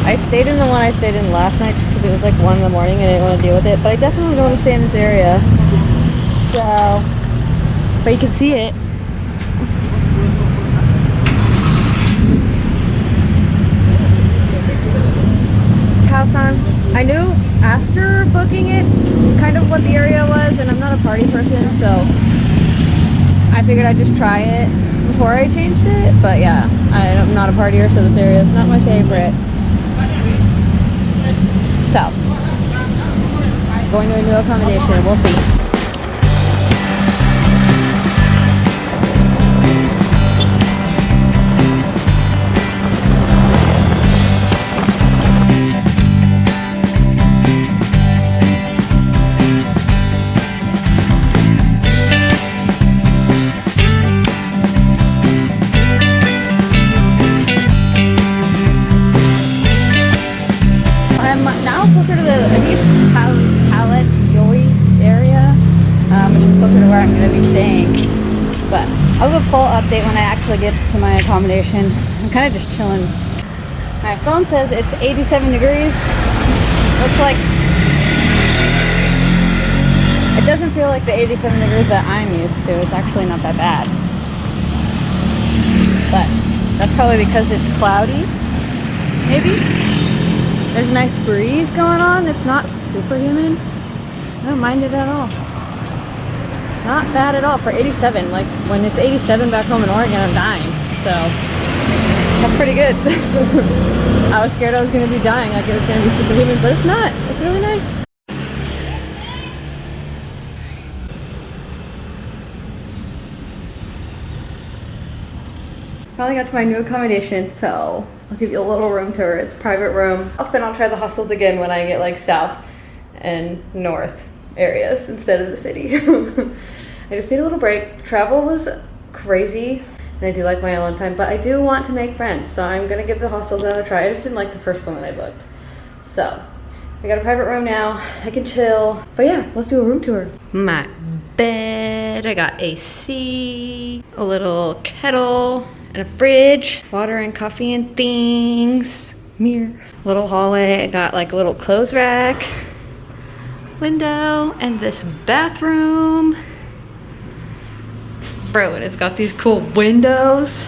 I stayed in the one I stayed in last night just because it was like 1 in the morning and I didn't want to deal with it. But I definitely don't want to stay in this area. So, but you can see it. Khao-san, I knew after booking it kind of what the area was, and I'm not a party person, so I figured I'd just try it before I changed it. But yeah, I'm not a partier, so this area is not my favorite. So, going to a new accommodation, we'll see. Closer to the, I think it's Thailand area, which is closer to where I'm going to be staying. But I'll give a full update when I actually get to my accommodation. I'm kind of just chilling. My phone says it's 87 degrees. Looks like it doesn't feel like the 87 degrees that I'm used to. It's actually not that bad. But that's probably because it's cloudy, maybe. There's a nice breeze going on. It's not super humid. I don't mind it at all. Not bad at all for 87. Like when it's 87 back home in Oregon, I'm dying. So that's pretty good. I was scared I was going to be dying, like it was going to be super humid, but it's not. It's really nice. Finally got to my new accommodation, so I'll give you a little room tour. It's a private room. Then I'll try the hostels again when I get like south and north areas instead of the city. I just need a little break. Travel was crazy and I do like my alone time, but I do want to make friends, so I'm gonna give the hostels another try. I just didn't like the first one that I booked. So I got a private room now. I can chill. But yeah, let's do a room tour. My bed, I got AC, a little kettle, and a fridge, water and coffee and things, mirror, little hallway. I got like a little clothes rack, window, and this bathroom. Bro, and it's got these cool windows.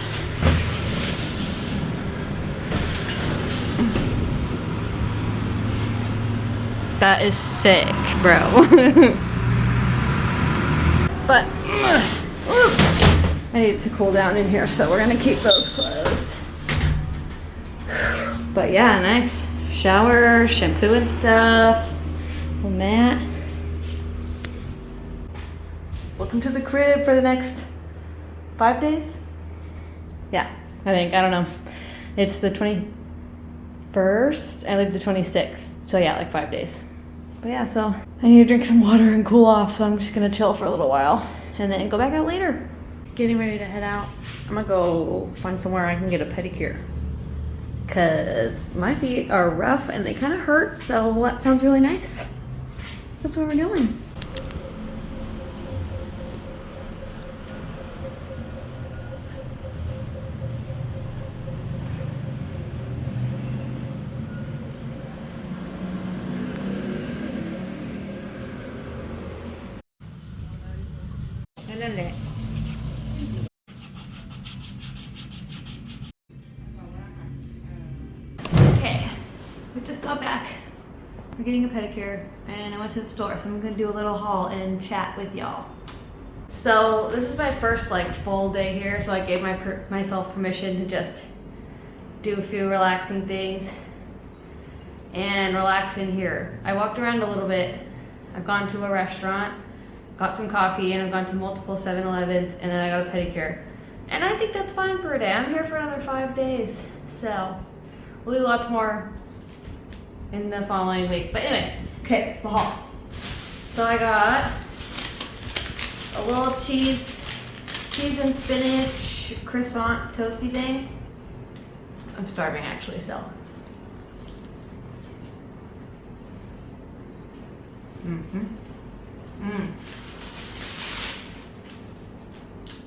That is sick, bro. But I need it to cool down in here, so we're gonna keep those closed. But yeah, nice shower, shampoo and stuff. Little mat. Welcome to the crib for the next 5 days. Yeah, I don't know. It's the 21st. I leave the 26th, so yeah, like 5 days. But yeah, so I need to drink some water and cool off, so I'm just gonna chill for a little while and then go back out later. Getting ready to head out. I'm gonna go find somewhere I can get a pedicure, cause my feet are rough and they kind of hurt, so that sounds really nice. That's where we're going. Okay, we just got back. We're getting a pedicure and I went to the store, so I'm gonna do a little haul and chat with y'all. So this is my first like full day here, so I gave myself permission to just do a few relaxing things and relax in here. I walked around a little bit. I've gone to a restaurant, got some coffee, and I've gone to multiple 7-Elevens, and then I got a pedicure. And I think that's fine for a day. I'm here for another 5 days, so we'll do lots more in the following week. But anyway, okay, the haul. So I got a little cheese and spinach croissant toasty thing. I'm starving actually, so.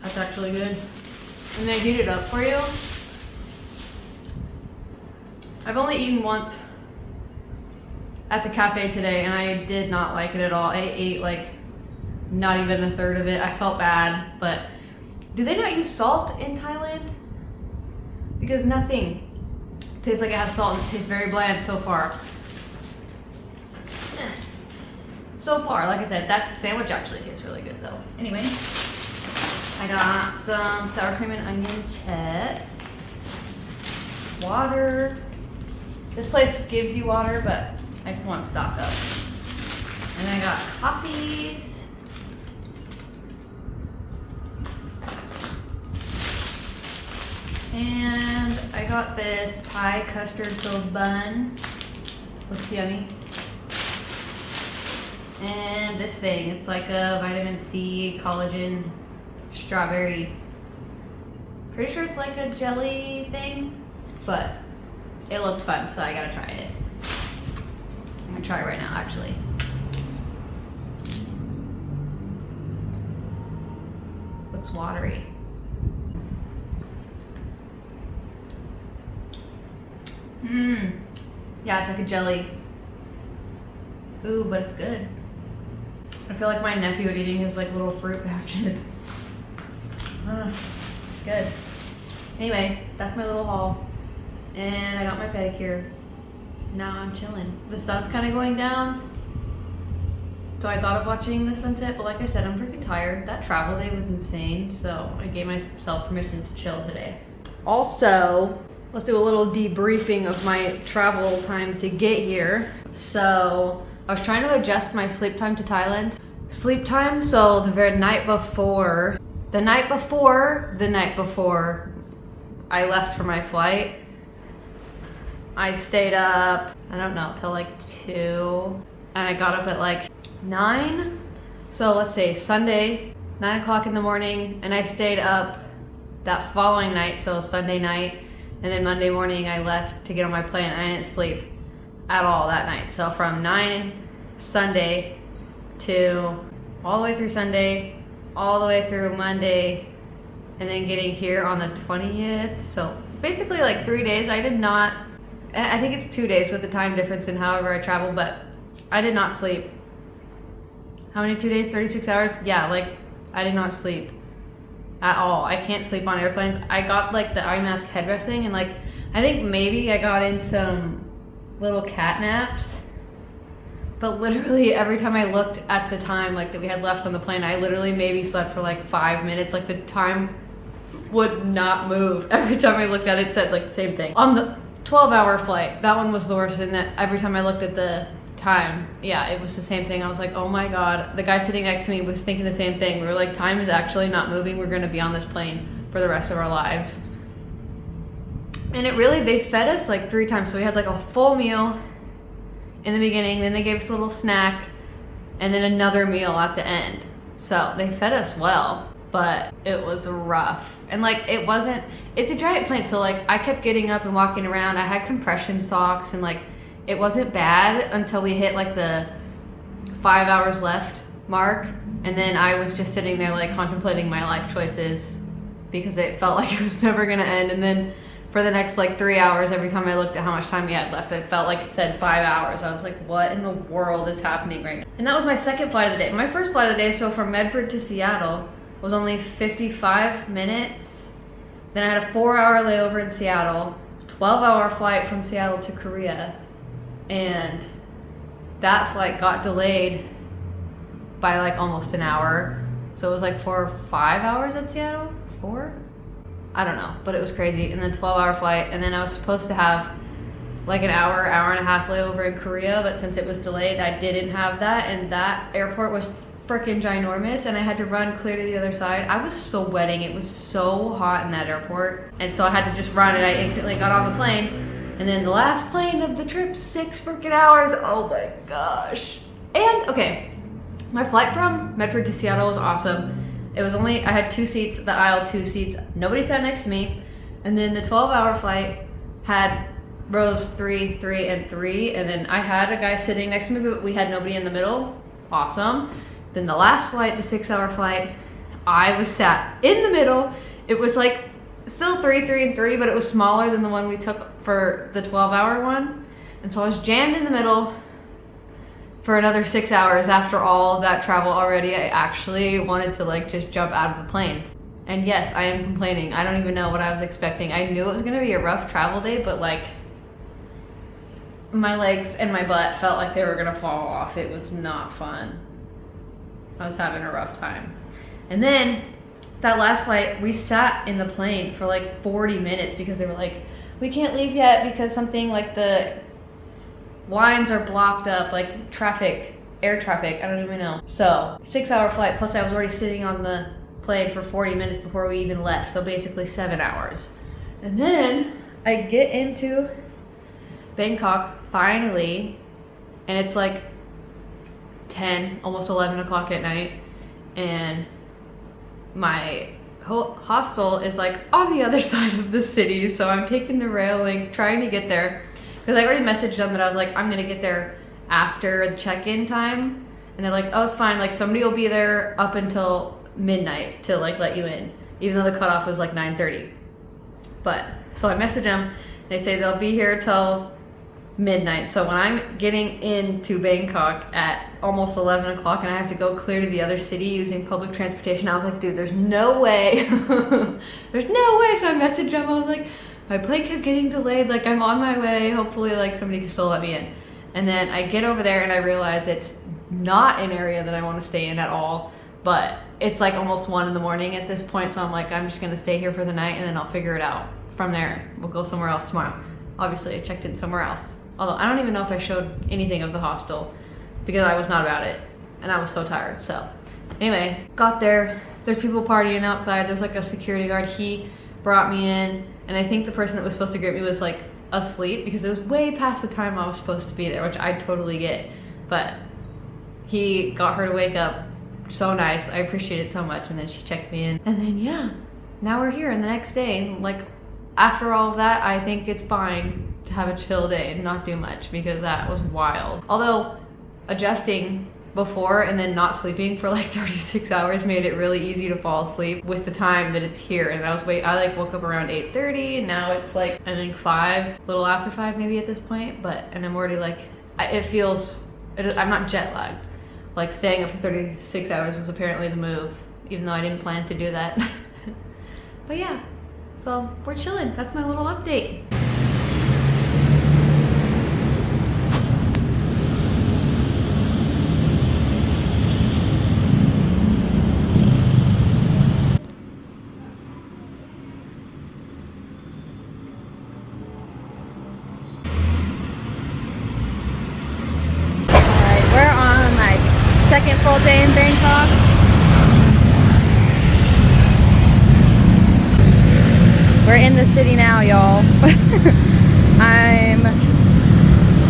That's actually good. And they heat it up for you. I've only eaten once at the cafe today and I did not like it at all. I ate like not even a third of it. I felt bad, but do they not use salt in Thailand? Because nothing tastes like it has salt. It tastes very bland so far. So far, like I said, that sandwich actually tastes really good though. Anyway, I got some sour cream and onion chips, water. This place gives you water, but I just want to stock up. And I got coffees. And I got this Thai custard filled bun. Looks yummy. And this thing, it's like a vitamin C, collagen, strawberry. Pretty sure it's like a jelly thing, but it looked fun, so I gotta try it. I'm gonna try it right now, actually. Looks watery. Yeah, it's like a jelly. Ooh, but it's good. I feel like my nephew eating his like little fruit pouches. It's good. Anyway, that's my little haul. And I got my pedicure. Now I'm chilling. The sun's kind of going down. So I thought of watching the sunset, but like I said, I'm freaking tired. That travel day was insane, so I gave myself permission to chill today. Also, let's do a little debriefing of my travel time to get here. So I was trying to adjust my sleep time to Thailand. Sleep time, so the very night before I left for my flight, I stayed up, I don't know, till like 2, and I got up at like 9. So let's say Sunday, 9 o'clock in the morning, and I stayed up that following night, so Sunday night, and then Monday morning I left to get on my plane. I didn't sleep at all that night. So from 9 Sunday to all the way through Sunday, all the way through Monday, and then getting here on the 20th. So basically like 3 days. I did not, I think it's 2 days with the time difference and however I travel, but I did not sleep. How many 2 days? 36 hours? Yeah, like I did not sleep at all. I can't sleep on airplanes. I got like the eye mask headrest thing, and like I think maybe I got in some little cat naps, but literally every time I looked at the time like that we had left on the plane, I literally maybe slept for like 5 minutes. Like the time would not move. Every time I looked at it, it said like the same thing. On the 12-hour flight, that one was the worst, and that every time I looked at the time, yeah, it was the same thing. I was like, oh my god. The guy sitting next to me was thinking the same thing. We were like, time is actually not moving. We're gonna be on this plane for the rest of our lives. And it really, they fed us like 3 times. So we had like a full meal in the beginning, then they gave us a little snack, and then another meal at the end. So they fed us well, but it was rough. And like, it's a giant plane. So like I kept getting up and walking around. I had compression socks, and like, it wasn't bad until we hit like the 5 hours left mark. And then I was just sitting there like contemplating my life choices because it felt like it was never gonna end. And then for the next like 3 hours, every time I looked at how much time we had left, it felt like it said 5 hours. I was like, what in the world is happening right now? And that was my second flight of the day. My first flight of the day, so from Medford to Seattle, was only 55 minutes. Then I had a 4-hour layover in Seattle, 12-hour flight from Seattle to Korea. And that flight got delayed by like almost an hour. So it was like 4 or 5 hours at Seattle? 4? I don't know, but it was crazy. And then 12-hour flight, and then I was supposed to have like an hour and a half layover in Korea, but since it was delayed, I didn't have that, and that airport was freaking ginormous, and I had to run clear to the other side. I was sweating. It was so hot in that airport, and so I had to just run, and I instantly got on the plane. And then the last plane of the trip, 6 freaking hours. Oh my gosh. And okay, my flight from Medford to Seattle was awesome. It was only, I had 2 seats, the aisle 2 seats. Nobody sat next to me. And then the 12-hour flight had rows 3, 3, and 3. And then I had a guy sitting next to me, but we had nobody in the middle. Awesome. Then the last flight, the 6-hour flight, I was sat in the middle. It was like still 3, 3, and 3, but it was smaller than the one we took for the 12-hour one. And so I was jammed in the middle for another 6 hours. After all of that travel already, I actually wanted to like just jump out of the plane. And yes, I am complaining. I don't even know what I was expecting. I knew it was gonna be a rough travel day, but like my legs and my butt felt like they were gonna fall off. It was not fun. I was having a rough time. And then that last flight, we sat in the plane for like 40 minutes because they were like, we can't leave yet because something like the lines are blocked up, like traffic, air traffic, I don't even know. So 6-hour flight, plus I was already sitting on the plane for 40 minutes before we even left. So basically 7 hours. And then I get into Bangkok finally, and it's like 10, almost 11 o'clock at night, and my hostel is like on the other side of the city, so I'm taking the railing, trying to get there, because I already messaged them that I was like, I'm gonna get there after the check-in time, and they're like, oh, it's fine, like somebody will be there up until midnight to like let you in, even though the cutoff was like 9:30. But so I messaged them, they say they'll be here till midnight. So when I'm getting into Bangkok at almost 11 o'clock and I have to go clear to the other city using public transportation, I was like, dude, there's no way. There's no way. So I messaged them, I was like, my plane kept getting delayed, like I'm on my way, hopefully like somebody can still let me in. And then I get over there and I realize it's not an area that I want to stay in at all, but it's like almost 1 in the morning at this point, so I'm like, I'm just gonna stay here for the night and then I'll figure it out from there. We'll go somewhere else tomorrow. Obviously I checked in somewhere else, although I don't even know if I showed anything of the hostel because I was not about it and I was so tired. So anyway, got there, there's people partying outside, there's like a security guard, he brought me in, and I think the person that was supposed to greet me was like asleep because it was way past the time I was supposed to be there, which I totally get, but he got her to wake up. So nice, I appreciate it so much. And then she checked me in, and then yeah, now we're here. And the next day, like after all of that, I think it's fine to have a chill day and not do much because that was wild. Although adjusting before and then not sleeping for like 36 hours made it really easy to fall asleep with the time that it's here. And I like woke up around 8:30, and now it's like I think 5, a little after 5 maybe at this point. And I'm already like, I'm not jet lagged. Like staying up for 36 hours was apparently the move, even though I didn't plan to do that. But yeah, so we're chilling. That's my little update. Second full day in Bangkok. We're in the city now, y'all. I'm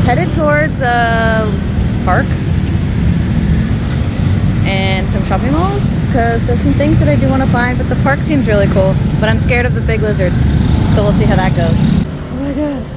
headed towards a park and some shopping malls because there's some things that I do want to find, but the park seems really cool. But I'm scared of the big lizards, so we'll see how that goes. Oh my god.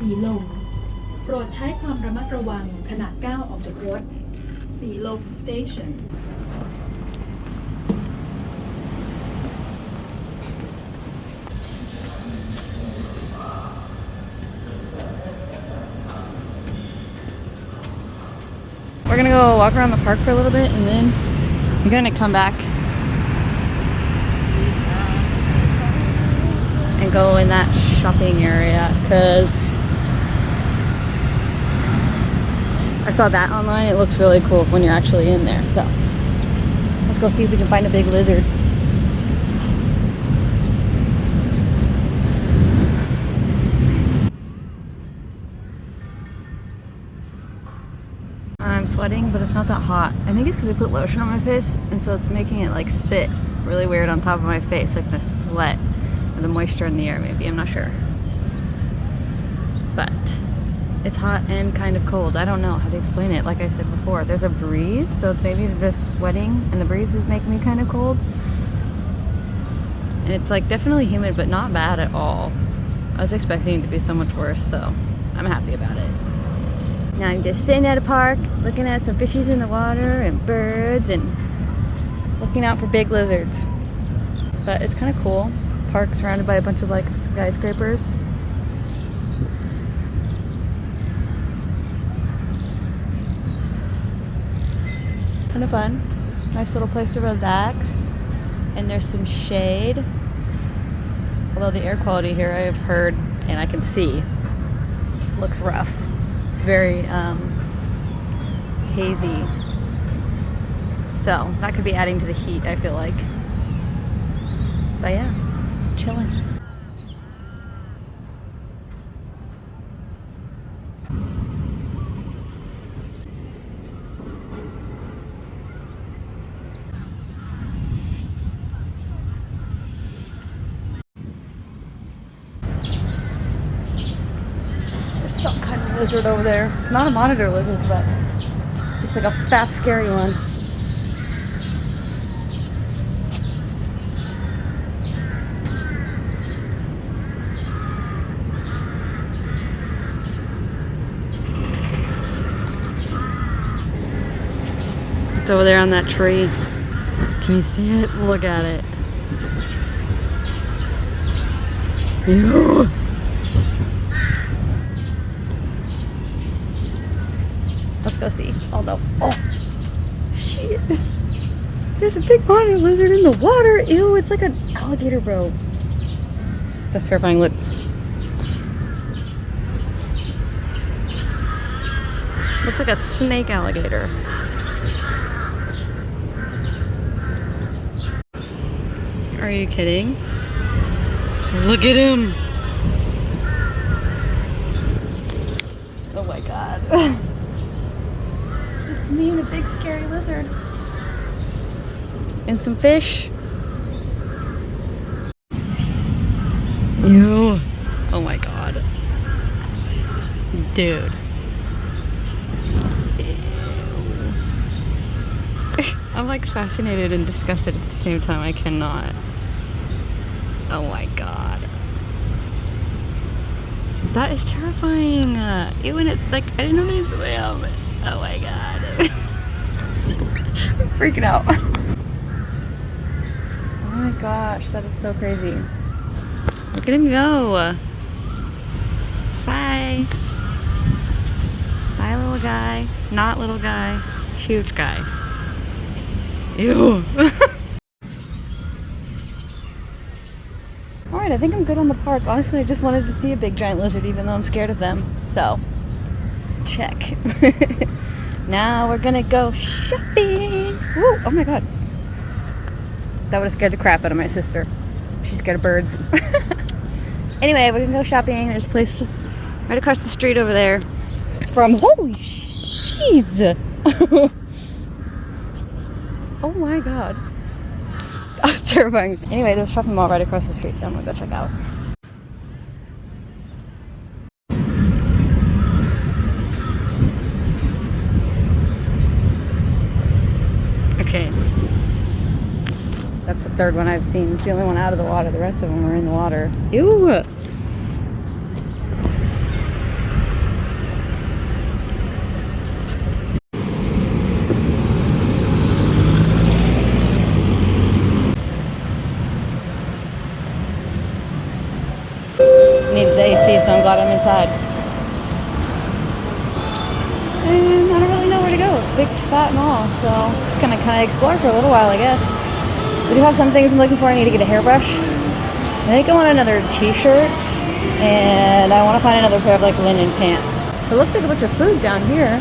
สีลมโปรดใช้ความระมัดระวังขณะก้าวออกจากรถสีลม Station We're gonna go walk around the park for a little bit, and then I'm gonna come back and go in that shopping area because I saw that online. It looks really cool when you're actually in there. So let's go see if we can find a big lizard. I'm sweating, but it's not that hot. I think it's because I put lotion on my face, and so it's making it like sit really weird on top of my face, like the sweat or the moisture in the air maybe, I'm not sure. But it's hot and kind of cold. I don't know how to explain it. Like I said before, there's a breeze, so it's maybe just sweating and the breeze is making me kind of cold. And it's like definitely humid, but not bad at all. I was expecting it to be so much worse, so I'm happy about it. Now I'm just sitting at a park, looking at some fishies in the water and birds and looking out for big lizards. But it's kind of cool. Park surrounded by a bunch of like skyscrapers. Kind of fun. Nice little place to relax. And there's some shade. Although the air quality here, I have heard and I can see, looks rough. Very hazy. So that could be adding to the heat, I feel like. But yeah, chilling. There's some kind of lizard over there. It's not a monitor lizard, but it's like a fat, scary one. It's over there on that tree. Can you see it? Look at it. Ew. Let's go see. Although, oh, shit. There's a big monitor lizard in the water. Ew, it's like an alligator, bro. That's terrifying. Look. Looks like a snake alligator. Are you kidding? Look at him. Oh my god. Just me and a big scary lizard. And some fish. Ew. Oh my god. Dude. Ew. I'm like fascinated and disgusted at the same time. I cannot. Oh my god. That is terrifying. Even it, like, I didn't know they swam. Oh my god. I'm freaking out. Oh my gosh, that is so crazy. Look at him go. Bye. Bye, little guy. Not little guy. Huge guy. Ew. Alright, I think I'm good on the park. Honestly, I just wanted to see a big giant lizard even though I'm scared of them. So, check. Now we're gonna go shopping. Woo, oh my god. That would have scared the crap out of my sister. She's scared of birds. Anyway, we're gonna go shopping. There's a place right across the street over there from, holy jeez. Oh my god. That was terrifying. Anyway, there's a shopping mall right across the street that I'm gonna go check out. Okay. That's the third one I've seen. It's the only one out of the water. The rest of them are in the water. Ew! Needs the AC, so I'm glad I'm inside. And I don't really know where to go. It's a big fat mall, so just gonna kind of explore for a little while, I guess. We do have some things I'm looking for. I need to get a hairbrush. I think I want another t-shirt, and I want to find another pair of like linen pants. It looks like a bunch of food down here.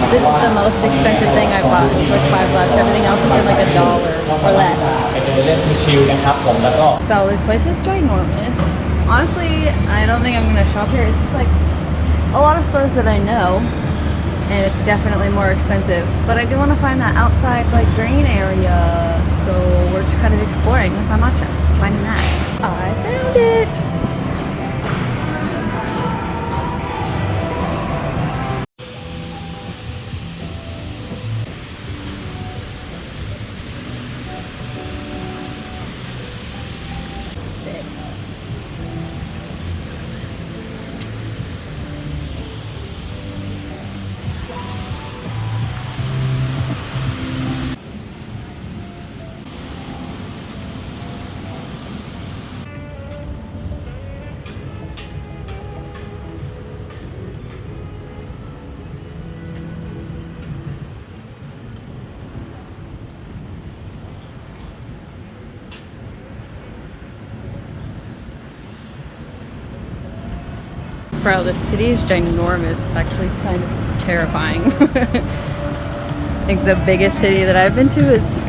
This is the most expensive thing I've bought. It's like $5. Everything else has been like $1 or less. So this place is ginormous. Honestly, I don't think I'm gonna shop here. It's just like a lot of stores that I know. and it's definitely more expensive. But I do want to find that outside like green area, so we're just kind of exploring with my matcha, finding that. I found it! Bro, the city is ginormous. It's actually kind of terrifying. I think the biggest city that I've been to is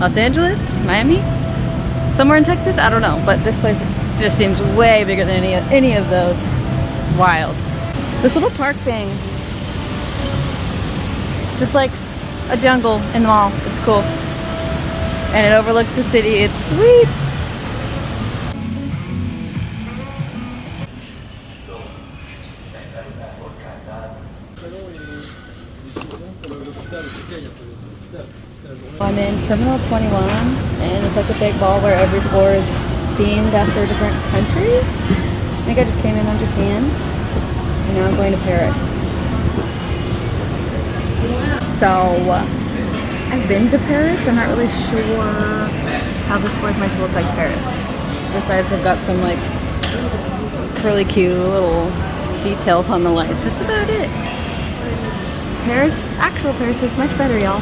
Los Angeles, Miami, somewhere in Texas. I don't know, but this place just seems way bigger than any of those. It's wild. This little park thing, just like a jungle in the mall. It's cool, and it overlooks the city. It's sweet. I'm in Terminal 21, and it's like a big mall where every floor is themed after a different country. I think I just came in on Japan, and now I'm going to Paris. So, I've been to Paris. I'm not really sure how this place might look like Paris. Besides, I've got some like curly Q little details on the lights. That's about it. Paris, actual Paris is much better, y'all.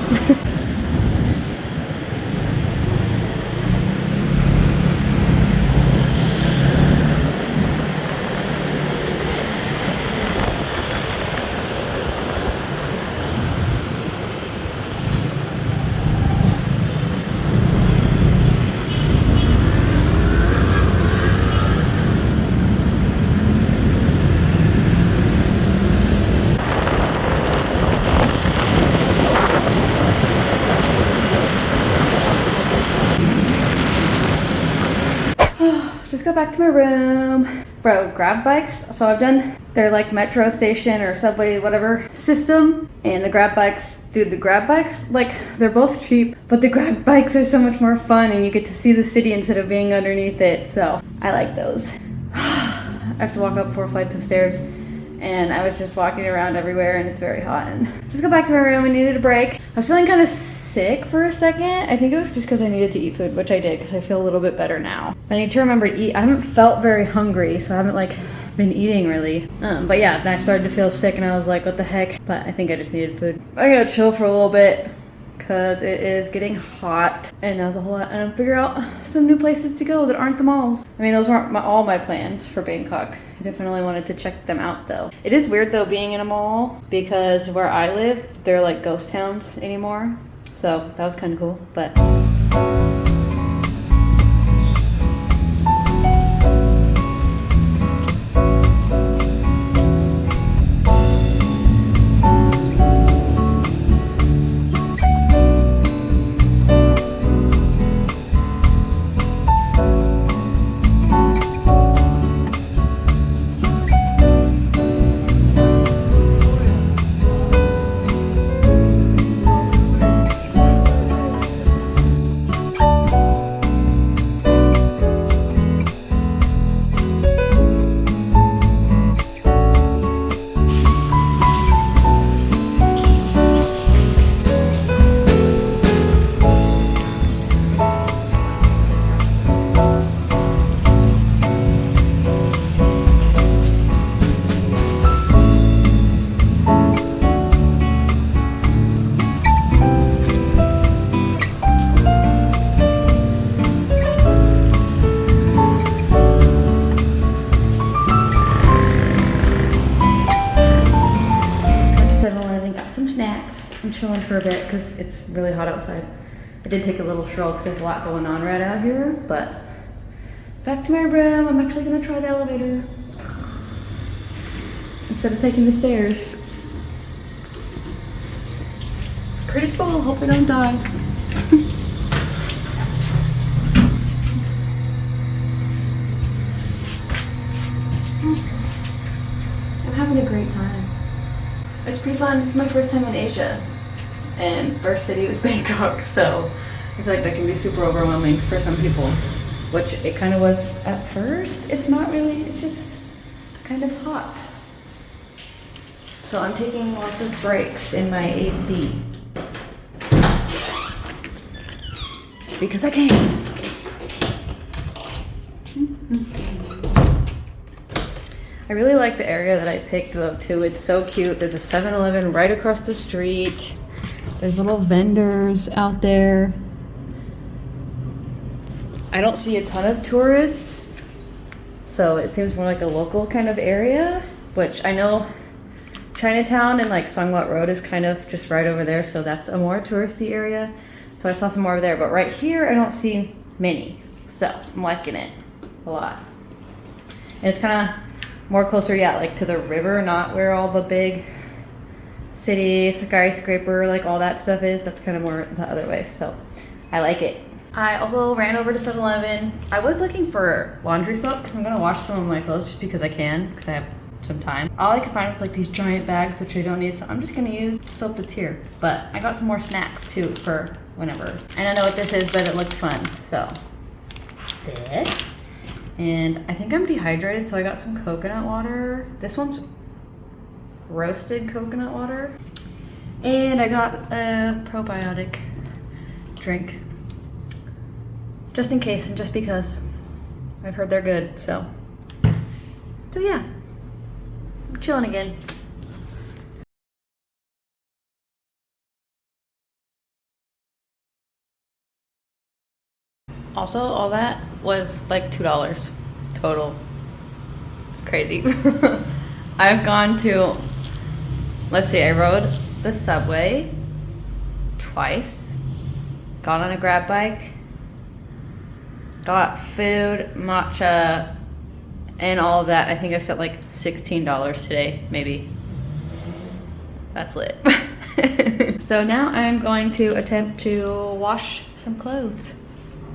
Just got back to my room. Bro, grab bikes. So I've done their like metro station or subway, whatever system. And the grab bikes, dude, the grab bikes, like they're both cheap, but the grab bikes are so much more fun and you get to see the city instead of being underneath it. So I like those. I have to walk up 4 flights of stairs and I was just walking around everywhere and it's very hot. And just got back to my room and needed a break. I was feeling kind of sick for a second. I think it was just because I needed to eat food, which I did because I feel a little bit better now. I need to remember to eat. I haven't felt very hungry, so I haven't like been eating really. But yeah, then I started to feel sick and I was like, what the heck? But I think I just needed food. I'm gonna chill for a little bit because it is getting hot and now the whole lot, and figure out some new places to go that aren't the malls. I mean, those weren't all my plans for Bangkok. I definitely wanted to check them out though. It is weird though being in a mall because where I live, they're like ghost towns anymore. So that was kind of cool, but. I'm chilling for a bit because it's really hot outside. I did take a little stroll because there's a lot going on right out here, but back to my room. I'm actually gonna try the elevator. instead of taking the stairs. Prettiest ball, hope I don't die. I'm having a great time. It's pretty fun. This is my first time in Asia. And first city was Bangkok, so I feel like that can be super overwhelming for some people. Which it kind of was at first. It's not really, it's just kind of hot. So I'm taking lots of breaks in my AC. Because I can. I really like the area that I picked though too. It's so cute. There's a 7-Eleven right across the street. There's little vendors out there. I don't see a ton of tourists, so it seems more like a local kind of area, which I know Chinatown and like Songwat Road is kind of just right over there, so that's a more touristy area. So I saw some more over there, but right here I don't see many, so I'm liking it a lot. And it's kind of more closer, yeah, like to the river, not where all the big city, skyscraper, like all that stuff is. That's kind of more the other way, so I like it. I also ran over to 7-Eleven. I was looking for laundry soap because I'm gonna wash some of my clothes just because I can, because I have some time. All I could find was like these giant bags, which I don't need, so I'm just gonna use soap that's here. But I got some more snacks too for whenever. I don't know what this is, but it looked fun, so this. And I think I'm dehydrated, so I got some coconut water. This one's roasted coconut water. And I got a probiotic drink. Just in case and just because. I've heard they're good, so yeah. I'm chilling again. Also, all that was like $2 total. It's crazy. I've gone to, let's see, I rode the subway twice, got on a grab bike, got food, matcha, and all of that. I think I spent like $16 today, maybe. That's lit. So now I'm going to attempt to wash some clothes.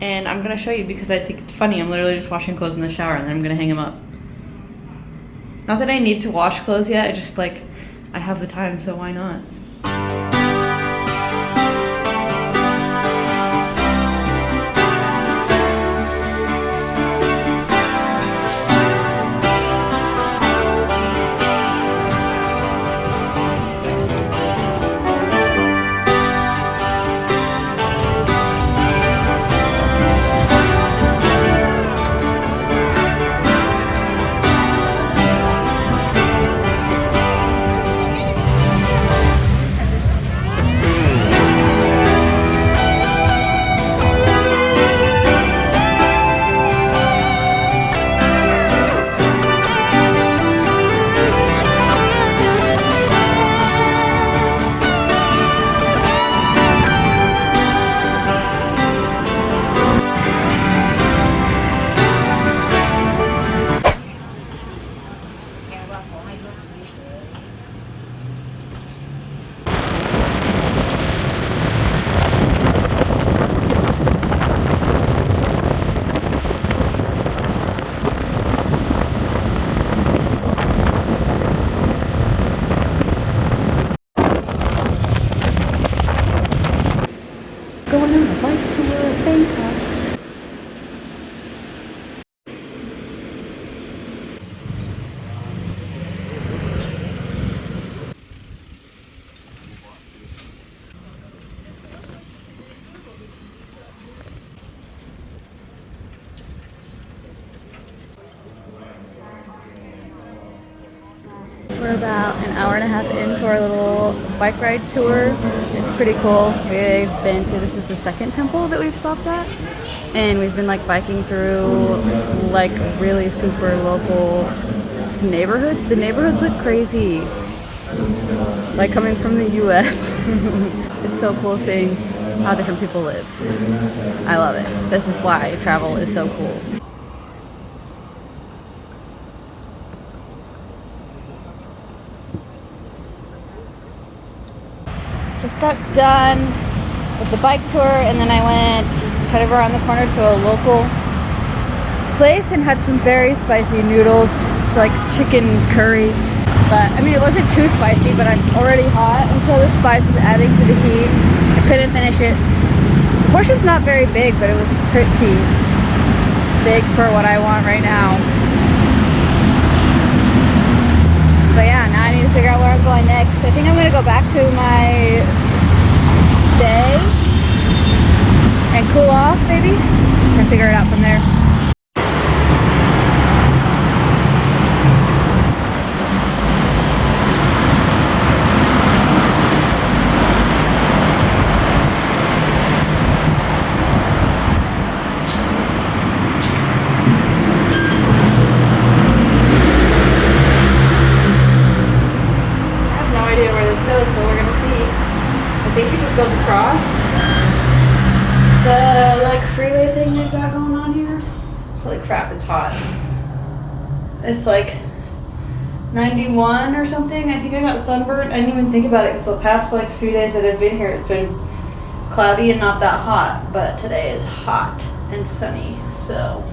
And I'm gonna show you because I think it's funny. I'm literally just washing clothes in the shower and then I'm gonna hang them up. Not that I need to wash clothes yet, I just like, I have the time, so why not? Going on a bike tour of Bangkok. We're about an hour and a half into our little bike ride tour. It's pretty cool. We've been to, this is the second temple that we've stopped at. And we've been like biking through like really super local neighborhoods. The neighborhoods look crazy. Like coming from the US. It's so cool seeing how different people live. I love it. This is why travel is so cool. just got done with the bike tour, and then I went kind of around the corner to a local place and had some very spicy noodles. It's like chicken curry, but I mean it wasn't too spicy, but I'm already hot, and so the spice is adding to the heat. I couldn't finish it. The portion's not very big, but it was pretty big for what I want right now. But yeah, now I need to figure out where I'm going next. I think I'm gonna go back to my stay and cool off maybe, and figure it out from there. I think it just goes across the like freeway thing they've got going on here. Holy crap, it's hot. It's like 91 or something. I think I got sunburned. I didn't even think about it because the past like few days that I've been here, it's been cloudy and not that hot. But today is hot and sunny, so.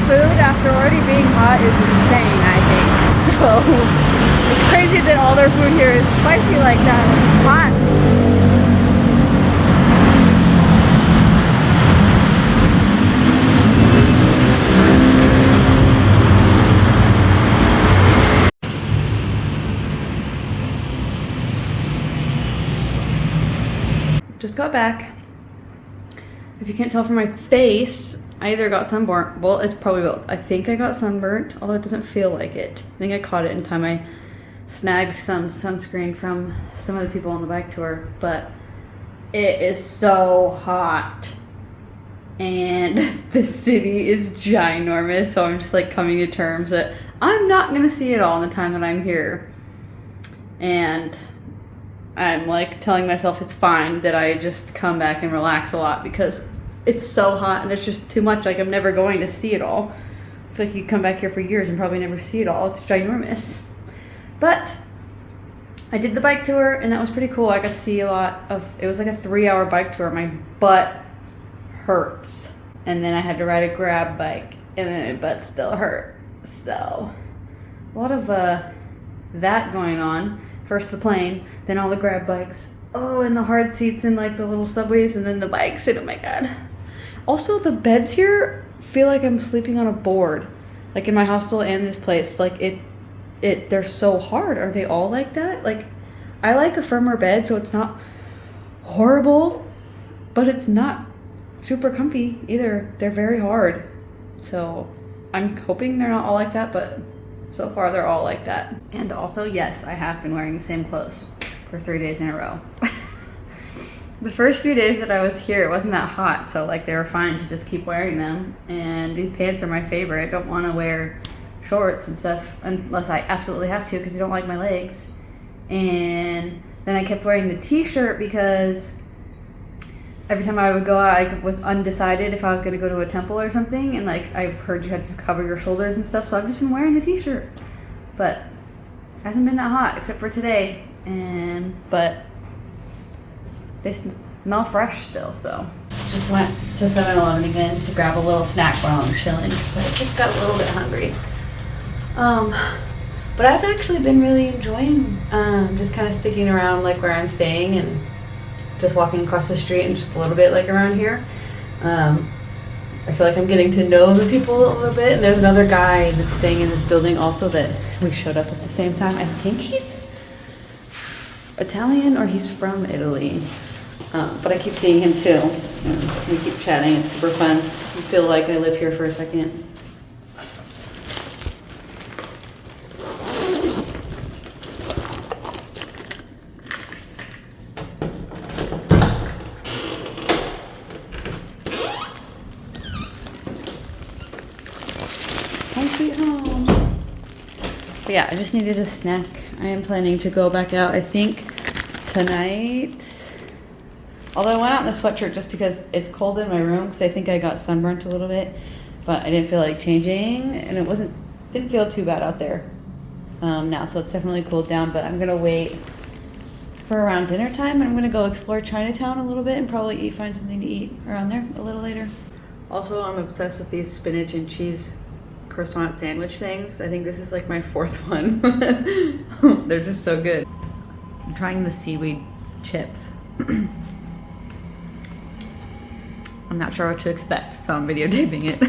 Food after already being hot is insane, I think. So it's crazy that all their food here is spicy like that when it's hot. Just got back. If you can't tell from my face, I either got sunburnt, well, it's probably both. I think I got sunburnt, although it doesn't feel like it. I think I caught it in time. I snagged some sunscreen from some of the people on the bike tour, but it is so hot. And the city is ginormous, so I'm just like coming to terms that I'm not gonna see it all in the time that I'm here. And I'm like telling myself it's fine that I just come back and relax a lot because it's so hot and it's just too much. Like I'm never going to see it all. It's like you come back here for years and probably never see it all. It's ginormous. But I did the bike tour and that was pretty cool. I got to see a lot of, it was like a 3-hour bike tour. My butt hurts. And then I had to ride a grab bike and then my butt still hurt. So a lot of that going on. First the plane, then all the grab bikes. Oh, and the hard seats in like the little subways and then the bikes, and oh my god. Also, the beds here feel like I'm sleeping on a board. Like in my hostel and this place, like they're so hard. Are they all like that? Like, I like a firmer bed so it's not horrible, but it's not super comfy either. They're very hard. So I'm hoping they're not all like that, but so far they're all like that. And also, yes, I have been wearing the same clothes for 3 days in a row. The first few days that I was here, it wasn't that hot, so like they were fine to just keep wearing them. And these pants are my favorite. I don't want to wear shorts and stuff unless I absolutely have to because I don't like my legs. And then I kept wearing the t-shirt because every time I would go out, I was undecided if I was going to go to a temple or something. And like I've heard you had to cover your shoulders and stuff, so I've just been wearing the t-shirt. But it hasn't been that hot except for today. But they smell fresh still, so. Just went to 7-Eleven again to grab a little snack while I'm chilling, so I just got a little bit hungry. But I've actually been really enjoying just kind of sticking around like where I'm staying and just walking across the street and just a little bit like around here. I feel like I'm getting to know the people a little bit, and there's another guy that's staying in this building also that we showed up at the same time. I think he's Italian or he's from Italy, but I keep seeing him too. We keep chatting. It's super fun. I feel like I live here for a second. But yeah, I just needed a snack. I am planning to go back out, I think, tonight. Although I went out in a sweatshirt just because it's cold in my room, because I think I got sunburnt a little bit. But I didn't feel like changing, and it didn't feel too bad out there now, so it's definitely cooled down. But I'm gonna wait for around dinner time, and I'm gonna go explore Chinatown a little bit and probably find something to eat around there a little later. Also, I'm obsessed with these spinach and cheese croissant sandwich things. I think this is like my 4th one. They're just so good. I'm trying the seaweed chips. I'm not sure what to expect, so I'm videotaping it.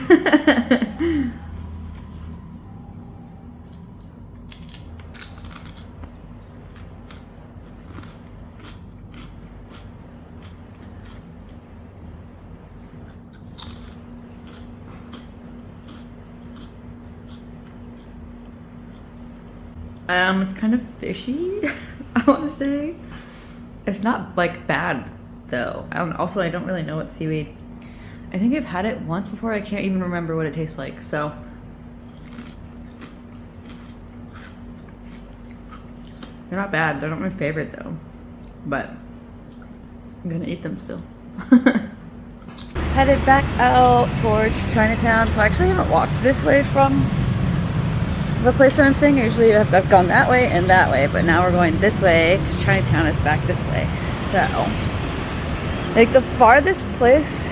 It's kind of fishy, I want to say. It's not like bad though. I don't really know what seaweed. I think I've had it once before. I can't even remember what it tastes like, so. They're not bad. They're not my favorite though, but I'm gonna eat them still. Headed back out towards Chinatown. So I actually haven't walked this way from the place that I'm staying. Usually I've gone that way and that way, but now we're going this way because Chinatown is back this way. So, like, the farthest place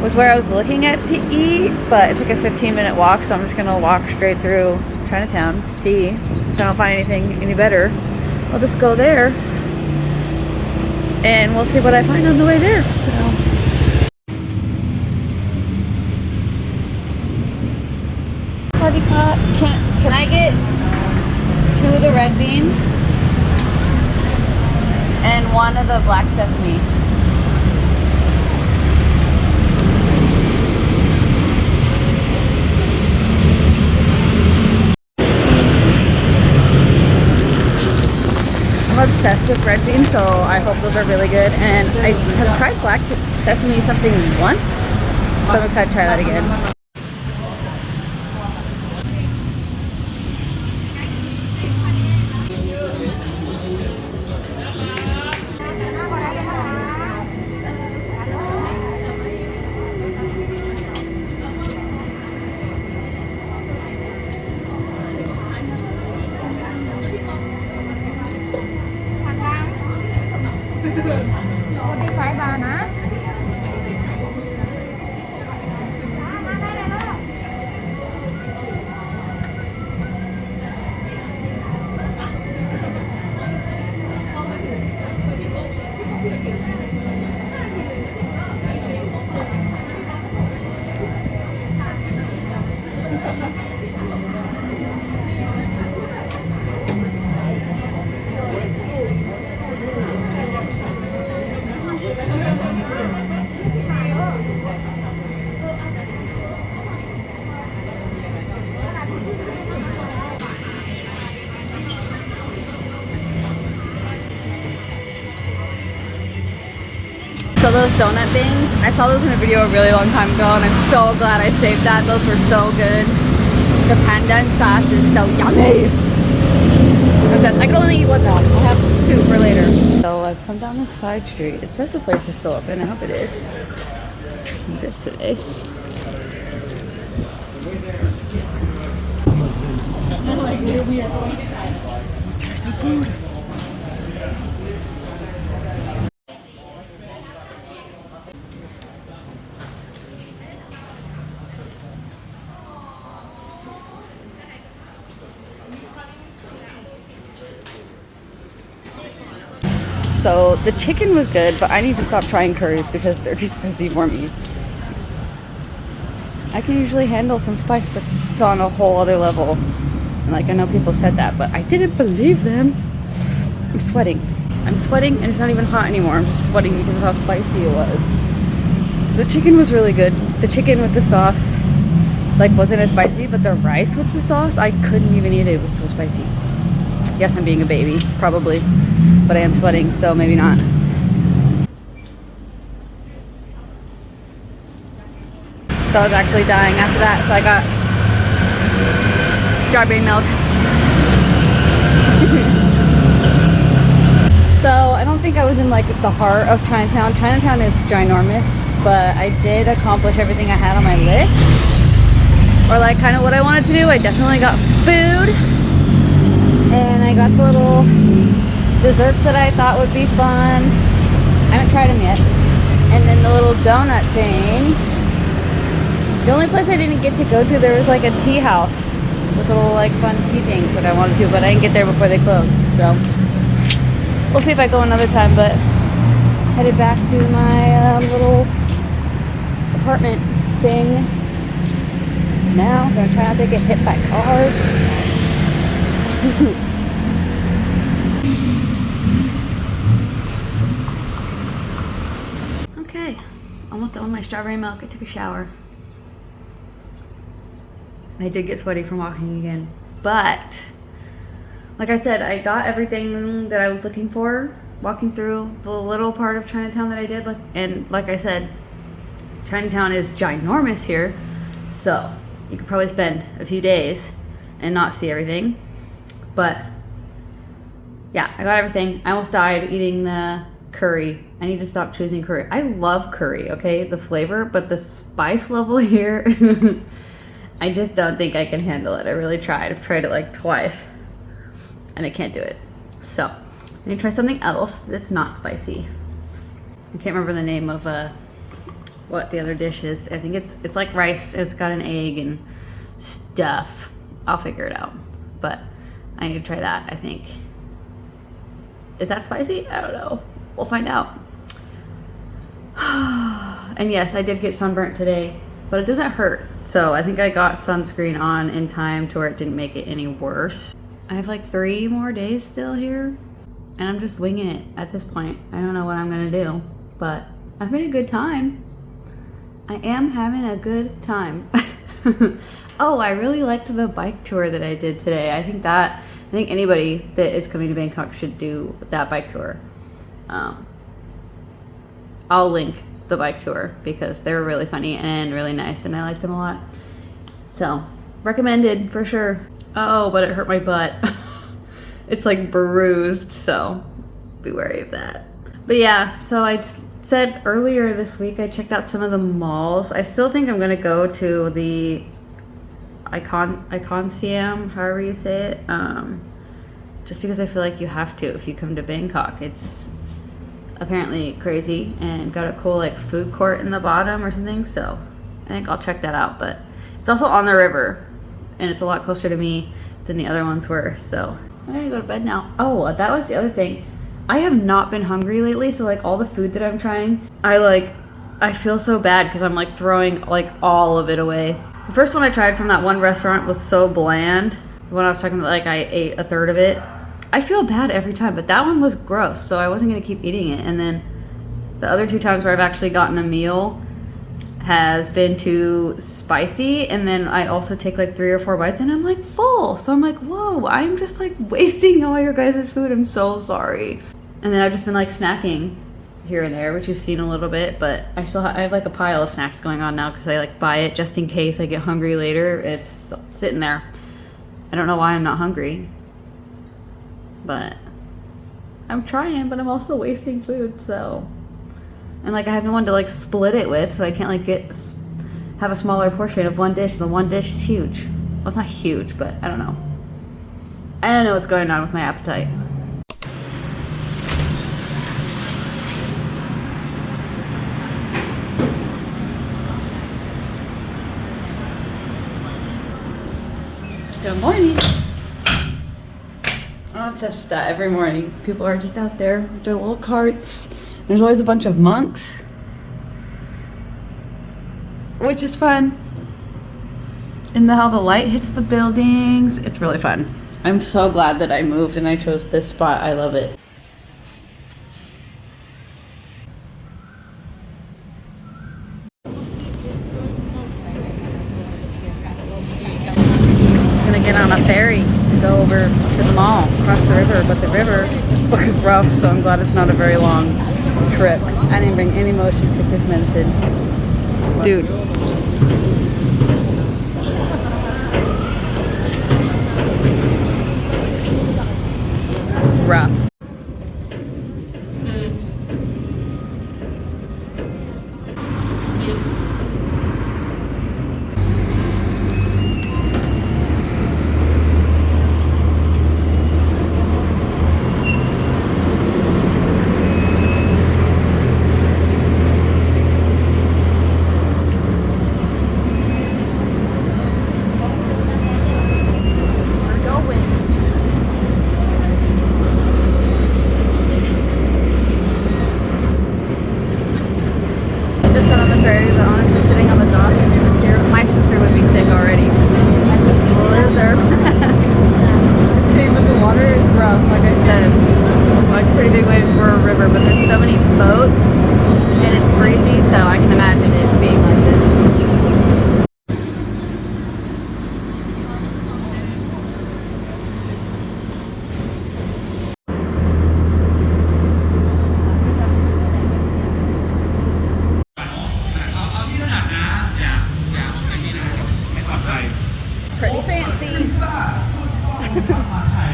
was where I was looking at to eat, but it's like a 15-minute walk, so I'm just gonna walk straight through Chinatown, see if I don't find anything any better. I'll just go there and we'll see what I find on the way there. So can I get 2 of the red bean and 1 of the black sesame? I'm obsessed with red beans, so I hope those are really good. And I have tried black sesame something once, so I'm excited to try that again. So those donut things, I saw those in a video a really long time ago, and I'm so glad I saved that. Those were so good. The pandan sauce is so yummy. I can only eat 1 though. I'll have 2 for later. So I've come down this side street. It says the place is still open. I hope it is. This place. The food. So the chicken was good, but I need to stop trying curries because they're too spicy for me. I can usually handle some spice, but it's on a whole other level. And like, I know people said that, but I didn't believe them. I'm sweating. I'm sweating and it's not even hot anymore. I'm just sweating because of how spicy it was. The chicken was really good. The chicken with the sauce like wasn't as spicy, but the rice with the sauce, I couldn't even eat it. It was so spicy. Yes, I'm being a baby, probably, but I am sweating, so maybe not. So I was actually dying after that, so I got strawberry milk So I don't think I was in like the heart of Chinatown. Chinatown is ginormous, but I did accomplish everything I had on my list. Or like kind of what I wanted to do. I definitely got food. And I got the little desserts that I thought would be fun. I haven't tried them yet. And then the little donut things. The only place I didn't get to go to, there was like a tea house with little like fun tea things that I wanted to, but I didn't get there before they closed. So we'll see if I go another time, but headed back to my little apartment thing. Now I'm gonna try not to get hit by cars. Okay, almost done with my strawberry milk. I took a shower. I did get sweaty from walking again, but like I said, I got everything that I was looking for walking through the little part of Chinatown that I did. And like I said, Chinatown is ginormous here, so you could probably spend a few days and not see everything. But yeah, I got everything. I almost died eating the curry. I need to stop choosing curry. I love curry, okay, the flavor, but the spice level here, I just don't think I can handle it. I really tried. I've tried it like twice and I can't do it. So I need to try something else that's not spicy. I can't remember the name of what the other dish is. I think it's like rice. It's got an egg and stuff. I'll figure it out. But I need to try that, I think. Is that spicy? I don't know. We'll find out. And yes, I did get sunburnt today, but it doesn't hurt. So I think I got sunscreen on in time to where it didn't make it any worse. I have like 3 more days still here, and I'm just winging it at this point. I don't know what I'm gonna do, but I'm having a good time. I am having a good time. Oh, I really liked the bike tour that I did today. I think anybody that is coming to Bangkok should do that bike tour. I'll link the bike tour because they were really funny and really nice, and I liked them a lot. So recommended for sure. Oh, but it hurt my butt. It's like bruised, so be wary of that. But yeah, so I said earlier this week I checked out some of the malls. I still think I'm gonna go to the Icon-siam, however you say it, just because I feel like you have to if you come to Bangkok. It's apparently crazy and got a cool like food court in the bottom or something, so I think I'll check that out. But it's also on the river and it's a lot closer to me than the other ones were, so I'm gonna go to bed now. Oh, that was the other thing. I have not been hungry lately, so like all the food that I'm trying, I feel so bad because I'm like throwing like all of it away. The first one I tried from that one restaurant was so bland. The one I was talking about, like I ate a third of it. I feel bad every time, but that one was gross, so I wasn't gonna keep eating it. And then the other 2 times where I've actually gotten a meal has been too spicy, and then I also take like 3 or 4 bites and I'm like full. So I'm like, whoa, I'm just like wasting all your guys' food. I'm so sorry. And then I've just been like snacking here and there, which you've seen a little bit, but I have like a pile of snacks going on now because I like buy it just in case I get hungry later. It's sitting there. I don't know why I'm not hungry, but I'm trying, but I'm also wasting food, so. And like I have no one to like split it with, so I can't like have a smaller portion of one dish. The one dish is huge. Well, it's not huge, but I don't know. I don't know what's going on with my appetite. Good morning. I'm obsessed with that every morning. People are just out there with their little carts. There's always a bunch of monks, which is fun. And how the light hits the buildings. It's really fun. I'm so glad that I moved and I chose this spot. I love it. I'm gonna get on a ferry to go over to the mall, across the river, but the river looks rough, so I'm glad it's not a very long trip. I didn't bring any motion sickness medicine. Dude. Rough. rough, like I said. Like pretty big waves for a river, but there's so many boats and it's breezy, so I can imagine it being like this. Pretty fancy.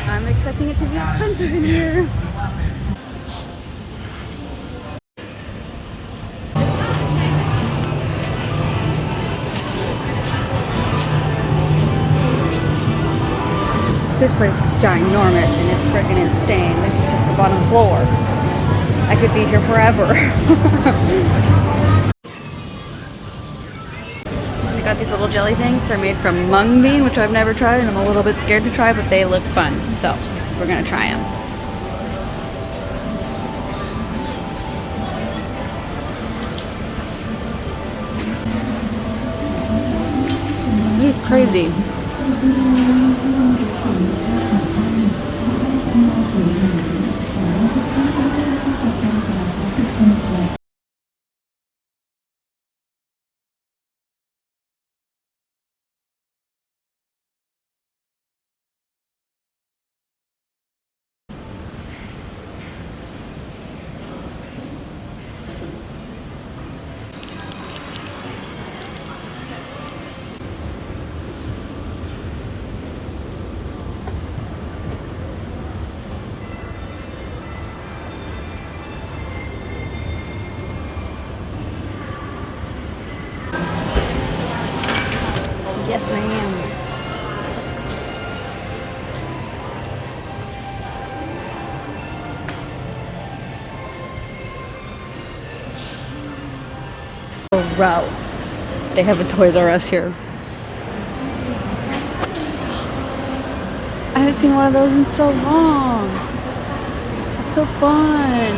I'm expecting it to be expensive in here. This place is ginormous and it's freaking insane. This is just the bottom floor. I could be here forever. I got these little jelly things. They're made from mung bean, which I've never tried and I'm a little bit scared to try, but they look fun. So we're gonna try them. This is crazy. Yes, ma'am. Row. They have a Toys R Us here. I haven't seen one of those in so long. It's so fun.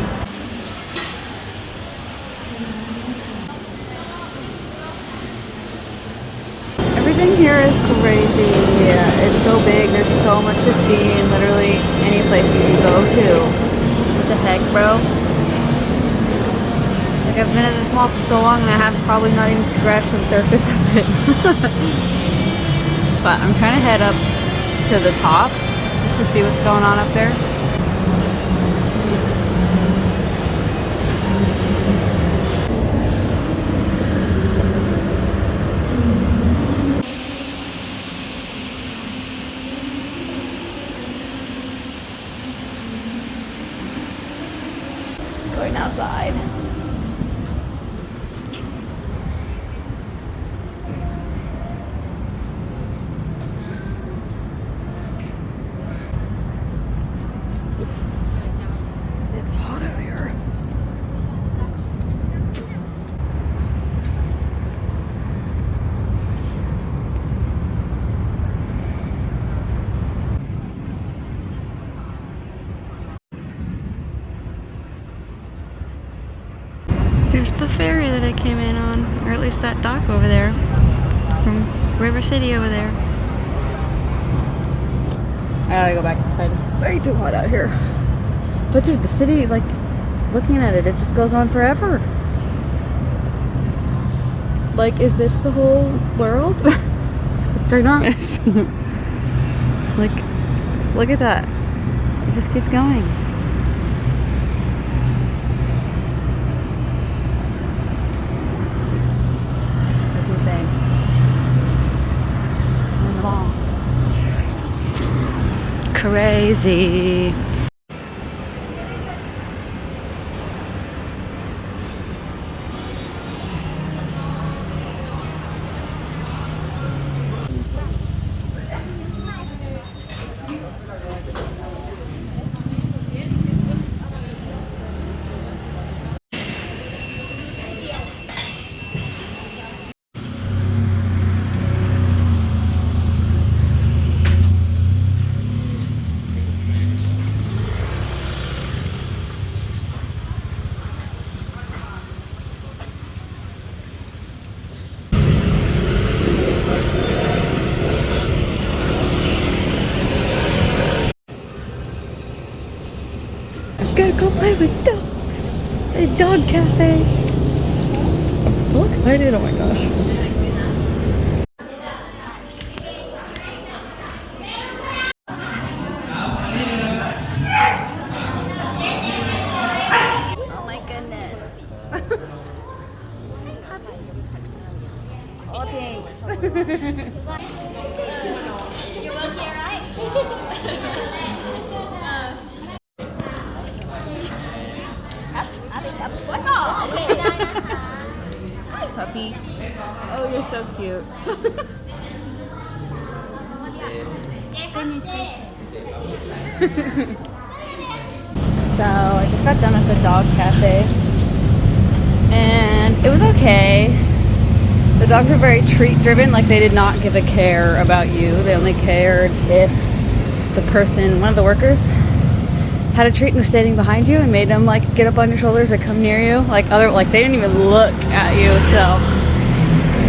Everything here is crazy. It's so big. There's so much to see in literally any place you can go to. What the heck, bro? Like I've been in this mall for so long and I have probably not even scratched the surface of it. But I'm trying to head up to the top just to see what's going on up there. Going outside. It's hot out here. There's the ferry that I came in on, or at least that dock over there, from River City over there. I gotta go back inside. It's way too hot out here. But dude, the city, like, looking at it, it just goes on forever. Like, is this the whole world? It's ginormous. Like, look at that. It just keeps going. Crazy. gonna go play with dogs at a dog cafe. I'm so excited, oh my gosh. Oh my goodness. Oh, thanks. You work here, right? One more. Okay. Hi, puppy. Oh, you're so cute. So I just got done at the dog cafe and it was okay. The dogs are very treat driven, like they did not give a care about you. They only cared if the person, one of the workers, had a treat and was standing behind you and made them like get up on your shoulders or come near you. Like they didn't even look at you, so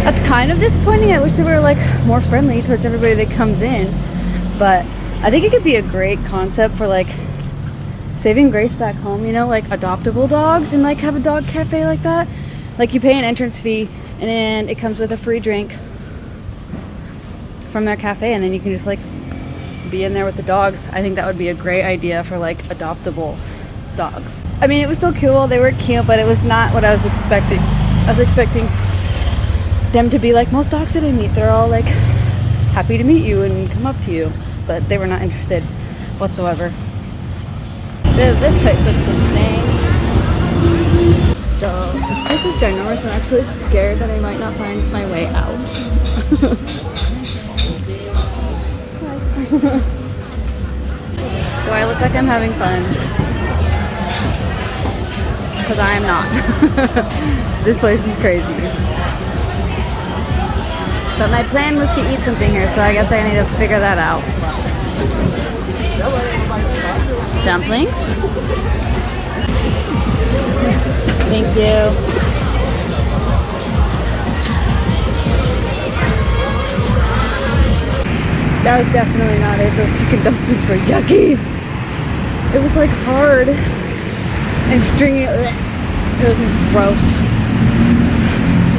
that's kind of disappointing. I wish they were like more friendly towards everybody that comes in. But I think it could be a great concept for like saving grace back home, you know, like adoptable dogs, and like have a dog cafe like that. Like you pay an entrance fee and then it comes with a free drink from their cafe, and then you can just like be in there with the dogs. I think that would be a great idea for like adoptable dogs. I mean, it was still cool, they were cute, but it was not what I was expecting. I was expecting them to be like most dogs that I meet. They're all like happy to meet you and come up to you, but they were not interested whatsoever. This place looks insane. So this place is ginormous. I'm actually scared that I might not find my way out. Do I look like I'm having fun? Because I am not. This place is crazy. But my plan was to eat something here, so I guess I need to figure that out. Dumplings? Thank you. That was definitely not it. Those chicken dumplings were yucky. It was like hard and stringy. It was gross.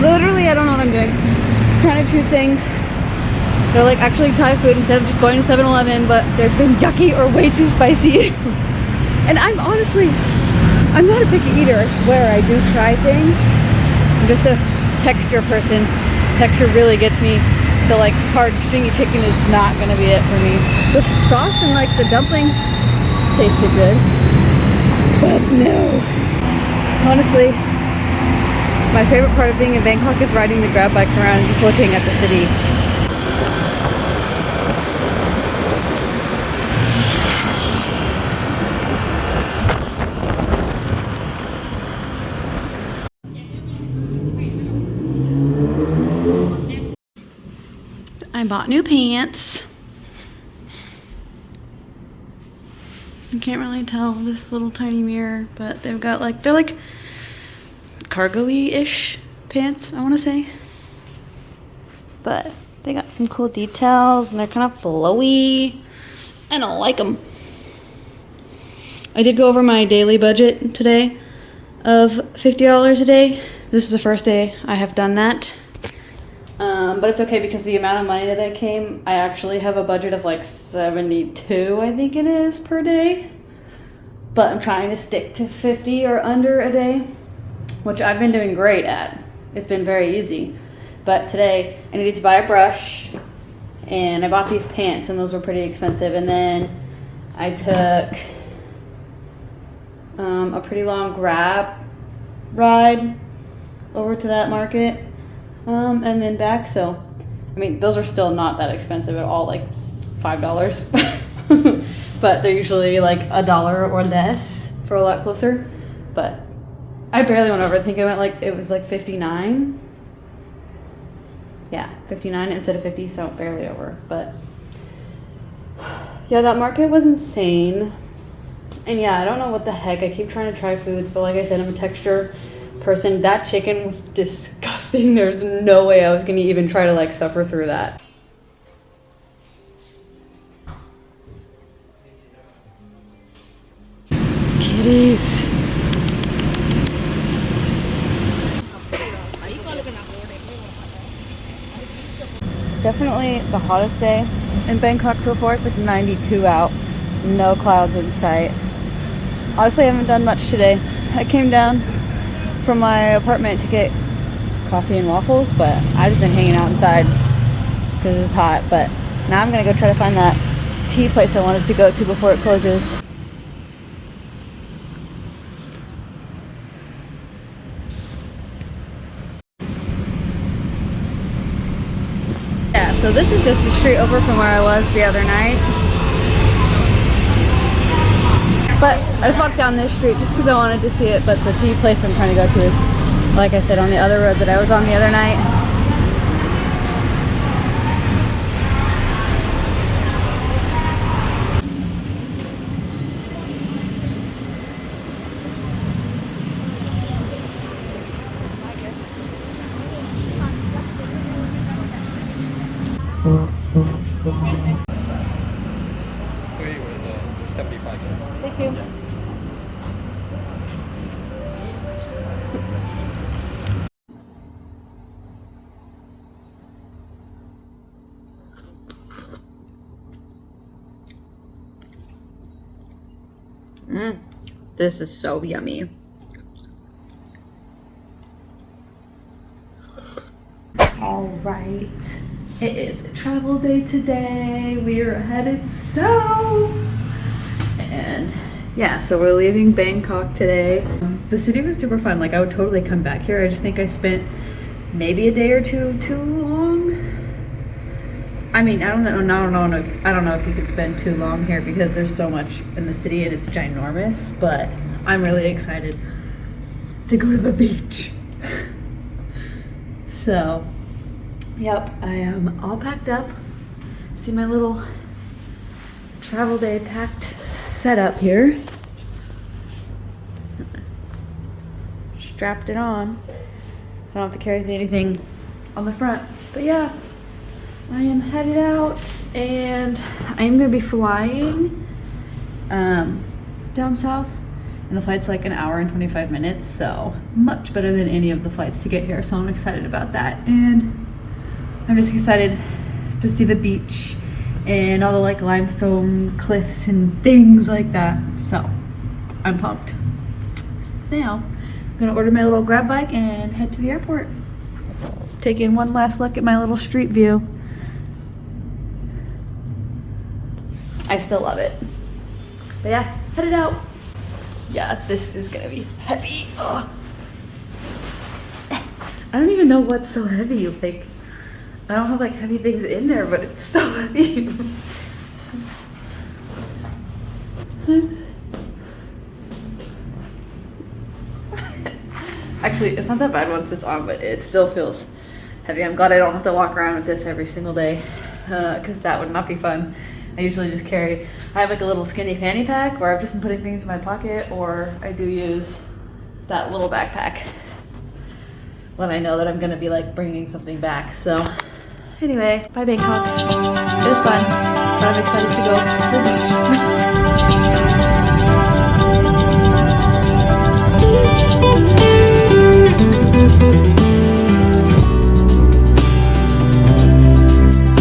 Literally, I don't know what I'm doing. I'm trying to choose things. They're like actually Thai food instead of just going to 7-Eleven, but they've been yucky or way too spicy. And I'm not a picky eater, I swear. I do try things. I'm just a texture person. Texture really gets me. So like hard stringy chicken is not gonna be it for me. The sauce and like the dumpling tasted good. But no. Honestly, my favorite part of being in Bangkok is riding the grab bikes around and just looking at the city. I bought new pants. You can't really tell this little tiny mirror, but they've got like, they're like cargo-y-ish pants, I want to say. But they got some cool details and they're kind of flowy. I don't like them. I did go over my daily budget today of $50 a day. This is the first day I have done that. But it's okay because the amount of money that I actually have a budget of like 72, I think it is, per day. But I'm trying to stick to 50 or under a day, which I've been doing great at. It's been very easy. But today I needed to buy a brush and I bought these pants and those were pretty expensive. And then I took a pretty long Grab ride over to that market. And then back, so I mean those are still not that expensive at all, like $5. But they're usually like $1 or less for a lot closer. But I barely went over. I think I went like, it was like 59. Yeah, 59 instead of 50, so barely over. But yeah, that market was insane. And yeah, I don't know what the heck. I keep trying to try foods, but like I said, I'm a texture person. That chicken was disgusting. There's no way I was gonna even try to like suffer through that. these. It's definitely the hottest day in Bangkok so far. It's like 92 out, no clouds in sight. Honestly, I haven't done much today. I came down from my apartment to get coffee and waffles, but I've just been hanging out inside because it's hot. But now I'm gonna go try to find that tea place I wanted to go to before it closes. Yeah, so this is just the street over from where I was the other night. But I just walked down this street just because I wanted to see it, but the tea place I'm trying to go to is, like I said, on the other road that I was on the other night. So it was 75. Thank you. This is so yummy. All right, it is a travel day today. We are headed south, and yeah, so we're leaving Bangkok today. The city was super fun. Like, I would totally come back here. I just think I spent maybe a day or two too long. I mean, I don't know if you could spend too long here because there's so much in the city and it's ginormous, but I'm really excited to go to the beach. So, yep, I am all packed up. See my little travel day packed setup here. Strapped it on so I don't have to carry anything on the front. But yeah, I am headed out and I am gonna be flying down south, and the flight's like an hour and 25 minutes, so much better than any of the flights to get here, so I'm excited about that. And I'm just excited to see the beach and all the like limestone cliffs and things like that, so I'm pumped. So now I'm gonna order my little grab bike and head to the airport, taking one last look at my little street view. I still love it. But yeah, headed out. Yeah, this is gonna be heavy. Ugh. I don't even know what's so heavy. Like, I don't have like heavy things in there, but it's so heavy. Actually, it's not that bad once it's on, but it still feels heavy. I'm glad I don't have to walk around with this every single day, because that would not be fun. I usually just I have like a little skinny fanny pack where I've just been putting things in my pocket, or I do use that little backpack when I know that I'm gonna be like bringing something back. So anyway, bye Bangkok. It was fun, but I'm excited to go to the beach.